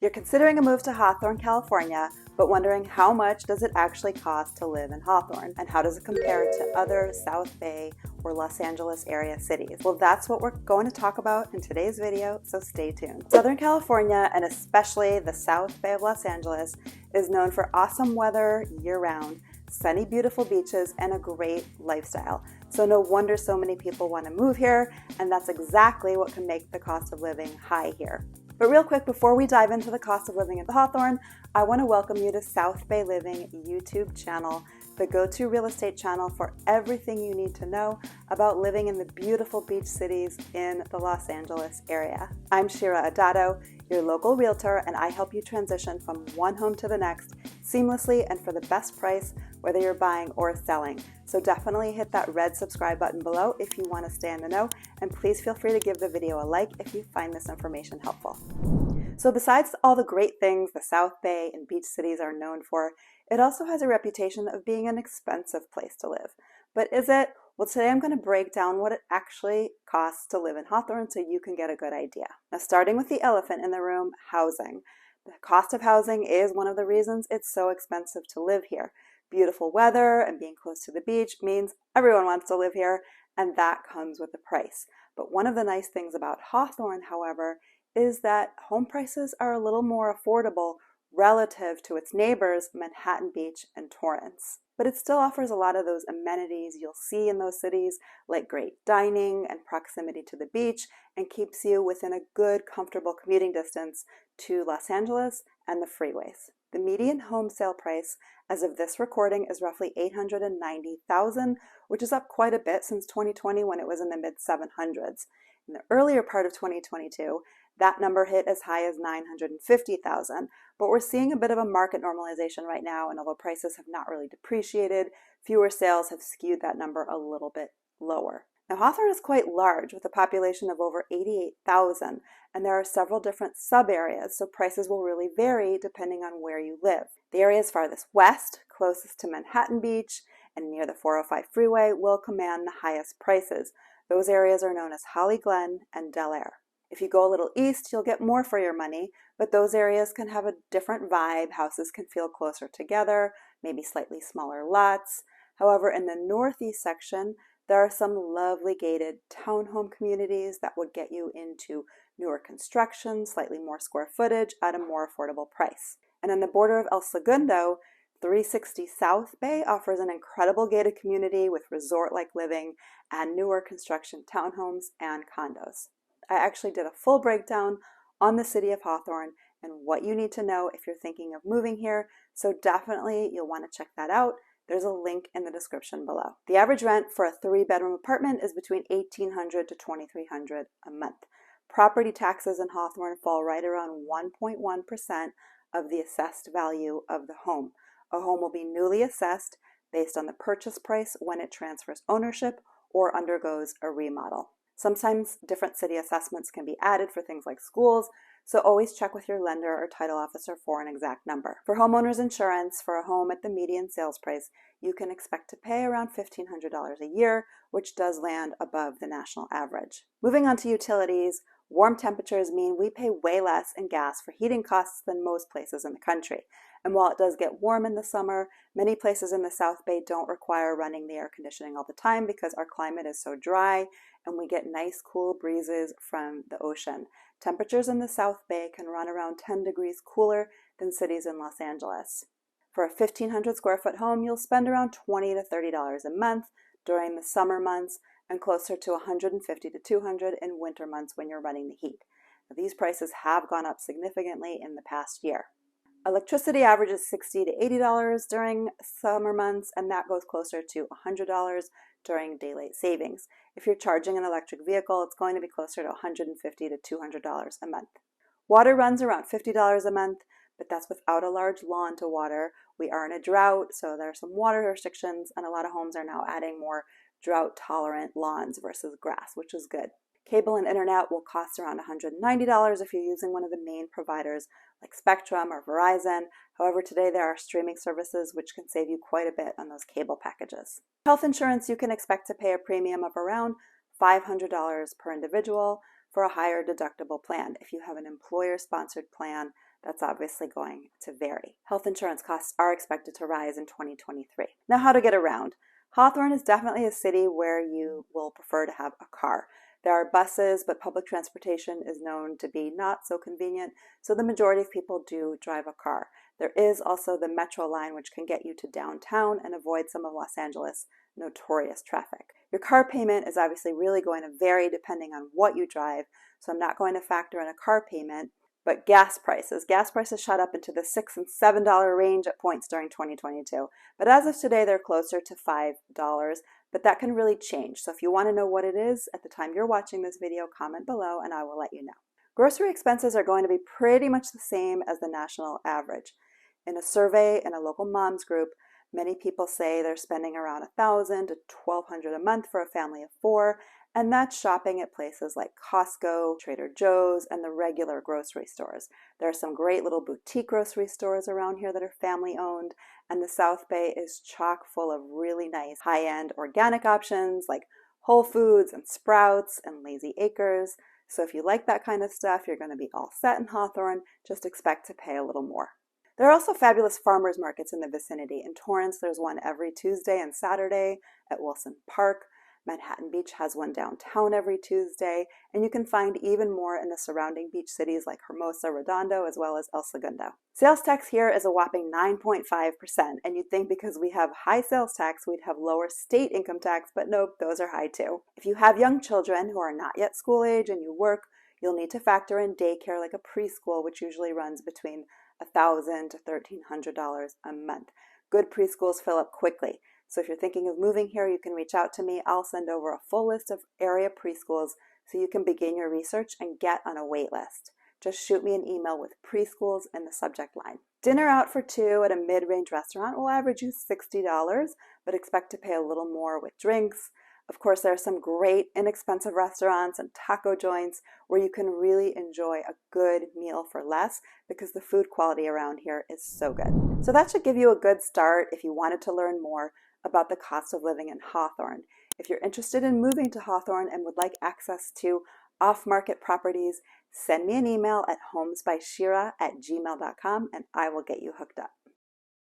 You're considering a move to Hawthorne, California, but wondering how much does it actually cost to live in Hawthorne, and how does it compare to other South Bay or Los Angeles area cities? Well, that's what we're going to talk about in today's video, so stay tuned. Southern California, and especially the South Bay of Los Angeles, is known for awesome weather year-round, sunny, beautiful beaches, and a great lifestyle. So no wonder so many people want to move here, and that's exactly what can make the cost of living high here. But real quick, before we dive into the cost of living at Hawthorne, I want to welcome you to South Bay Living YouTube channel, the go-to real estate channel for everything you need to know about living in the beautiful beach cities in the Los Angeles area. I'm Shira Adatto, your local realtor, and I help you transition from one home to the next seamlessly and for the best price, whether you're buying or selling. So definitely hit that red subscribe button below if you want to stay in the know, and please feel free to give the video a like if you find this information helpful. So besides all the great things the South Bay and beach cities are known for, it also has a reputation of being an expensive place to live. But is it? Well, today I'm going to break down what it actually costs to live in Hawthorne so you can get a good idea. Now, starting with the elephant in the room, housing. The cost of housing is one of the reasons it's so expensive to live here. Beautiful weather and being close to the beach means everyone wants to live here, and that comes with a price. But one of the nice things about Hawthorne, however, is that home prices are a little more affordable relative to its neighbors, Manhattan Beach and Torrance. But it still offers a lot of those amenities you'll see in those cities, like great dining and proximity to the beach, and keeps you within a good, comfortable commuting distance to Los Angeles and the freeways. The median home sale price as of this recording is roughly $890,000, which is up quite a bit since 2020 when it was in the mid-700s. In the earlier part of 2022, that number hit as high as $950,000, but we're seeing a bit of a market normalization right now, and although prices have not really depreciated, fewer sales have skewed that number a little bit lower. Now, Hawthorne is quite large with a population of over 88,000, and there are several different sub-areas, so prices will really vary depending on where you live. The areas farthest west, closest to Manhattan Beach, and near the 405 freeway will command the highest prices. Those areas are known as Holly Glen and Del Air. If you go a little east, you'll get more for your money, but those areas can have a different vibe. Houses can feel closer together, maybe slightly smaller lots. However, in the northeast section, there are some lovely gated townhome communities that would get you into newer construction, slightly more square footage at a more affordable price. And on the border of El Segundo, 360 South Bay offers an incredible gated community with resort-like living and newer construction townhomes and condos. I actually did a full breakdown on the city of Hawthorne and what you need to know if you're thinking of moving here, so definitely you'll want to check that out. There's a link in the description below. The average rent for a 3-bedroom apartment is between $1,800 to $2,300 a month. Property taxes in Hawthorne fall right around 1.1% of the assessed value of the home. A home will be newly assessed based on the purchase price when it transfers ownership or undergoes a remodel. Sometimes different city assessments can be added for things like schools, so always check with your lender or title officer for an exact number. For homeowners insurance, for a home at the median sales price, you can expect to pay around $1,500 a year, which does land above the national average. Moving on to utilities, warm temperatures mean we pay way less in gas for heating costs than most places in the country. And while it does get warm in the summer, many places in the South Bay don't require running the air conditioning all the time because our climate is so dry and we get nice cool breezes from the ocean. Temperatures in the South Bay can run around 10 degrees cooler than cities in Los Angeles. For a 1,500 square foot home, you'll spend around $20 to $30 a month during the summer months and closer to $150 to $200 in winter months when you're running the heat. Now, these prices have gone up significantly in the past year. Electricity averages $60 to $80 during summer months, and that goes closer to $100 during daylight savings. If you're charging an electric vehicle, it's going to be closer to $150 to $200 a month. Water runs around $50 a month, but that's without a large lawn to water. We are in a drought, so there are some water restrictions, and a lot of homes are now adding more drought-tolerant lawns versus grass, which is good. Cable and internet will cost around $190 if you're using one of the main providers like Spectrum or Verizon. However, today there are streaming services which can save you quite a bit on those cable packages. Health insurance, you can expect to pay a premium of around $500 per individual for a higher deductible plan. If you have an employer-sponsored plan, That's obviously going to vary. Health insurance costs are expected to rise in 2023. Now, how to get around. Hawthorne is definitely a city where you will prefer to have a car. There are buses, but public transportation is known to be not so convenient, so the majority of people do drive a car. There is also the metro line, which can get you to downtown and avoid some of Los Angeles' notorious traffic. Your car payment is obviously really going to vary depending on what you drive, so I'm not going to factor in a car payment. But gas prices shot up into the $6 and $7 range at points during 2022. But as of today, they're closer to $5, but that can really change. So if you want to know what it is at the time you're watching this video, comment below and I will let you know. Grocery expenses are going to be pretty much the same as the national average. In a survey in a local moms group, many people say they're spending around $1,000 to $1,200 a month for a family of 4, and that's shopping at places like Costco, Trader Joe's, and the regular grocery stores. There are some great little boutique grocery stores around here that are family owned, and the South Bay is chock full of really nice high-end organic options like Whole Foods and Sprouts and Lazy Acres. So if you like that kind of stuff, you're going to be all set in Hawthorne. Just expect to pay a little more. There are also fabulous farmers markets in the vicinity. In Torrance, there's one every Tuesday and Saturday at Wilson Park. Manhattan Beach has one downtown every Tuesday, and you can find even more in the surrounding beach cities like Hermosa Redondo as well as El Segundo. Sales tax here is a whopping 9.5%, and you'd think because we have high sales tax, we'd have lower state income tax, but nope, those are high too. If you have young children who are not yet school age and you work, you'll need to factor in daycare like a preschool, which usually runs between $1,000 to $1,300 a month. Good preschools fill up quickly. So if you're thinking of moving here, you can reach out to me. I'll send over a full list of area preschools so you can begin your research and get on a wait list. Just shoot me an email with preschools in the subject line. Dinner out for 2 at a mid-range restaurant will average you $60, but expect to pay a little more with drinks. Of course, there are some great inexpensive restaurants and taco joints where you can really enjoy a good meal for less because the food quality around here is so good. So that should give you a good start if you wanted to learn more about the cost of living in Hawthorne. If you're interested in moving to Hawthorne and would like access to off-market properties, send me an email at homesbyshira@gmail.com and I will get you hooked up.